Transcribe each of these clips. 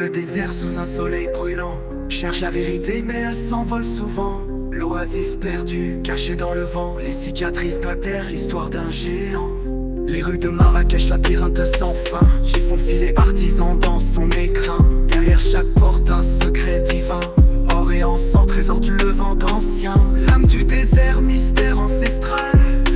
le désert sous un soleil brûlant, cherche la vérité mais elle s'envole souvent. L'oasis perdue, cachée dans le vent, les cicatrices de la terre, histoire d'un géant. Les rues de Marrakech, labyrinthe sans fin, chiffon filé artisan dans son écrin. Derrière chaque porte un secret divin, or et encens, trésor du Levant ancien. L'âme du désert, mystère ancestral,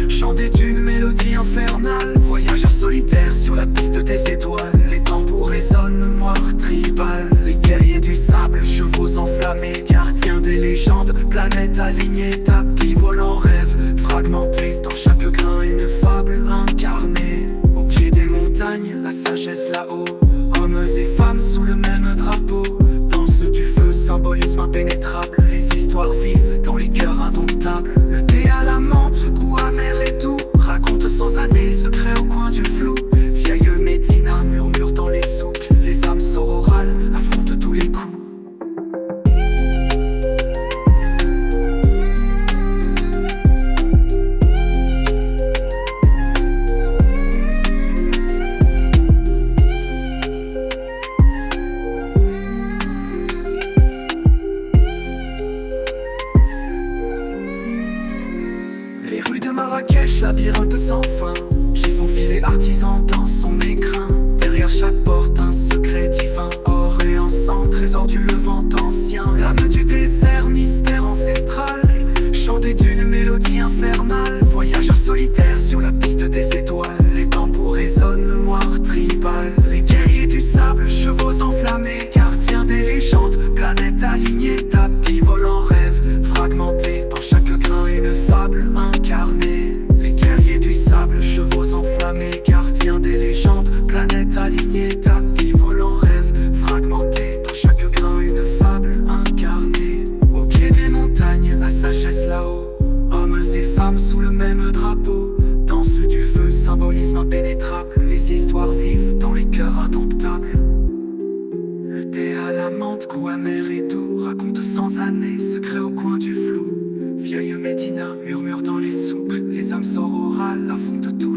chanté d'une mélodie infernale. Voyageur solitaire sur la piste des étoiles, les tambours résonnent, moire tribale. Les guerriers du sable, chevaux enflammés, gardiens des légendes, planète alignée, tapis volant, rêve fragmenté. Dans chaque grain une fable incarnée. Au pied des montagnes, la sagesse là-haut, hommes et femmes sous le même drapeau. Danse du feu, symbolisme impénétrable, les histoires vives dans les cœurs indomptables. Le thé à la menthe, goût amer et doux, raconte sans années, secret au coin du flou. Vieille Médina murmure dans les souks, les âmes sororales affrontent tous les coups. Les rues de Marrakech, labyrinthe sans fin, chiffon filé artisan dans son écrin. Derrière chaque porte un secret divin, or et encens, trésor du Levant ancien. L'âme du désert, mystère ancestral, chanté d'une mélodie infernale. Voyageur solitaire sur la piste des étoiles, les tambours résonnent, moire tribale. Les guerriers du sable, chevaux enflammés, gardiens des légendes, planète alignée, tapis volant, rêve fragmenté. Dans chaque grain une fable incarnée. Les guerriers du sable, chevaux enflammés, gardiens des légendes, planète alignée, tapis volant, rêve fragmenté. Dans chaque grain une fable incarnée. Au pied des montagnes, la sagesse là-haut, hommes et femmes sous le même drapeau. Danse du feu, symbolisme impénétrable, les histoires vives dans les cœurs indomptables. Le thé à la menthe, goût amer et doux, raconte sans années, secret au coin du flou. Vieille Médina murmure dans les souks, les âmes sororales affrontent tout.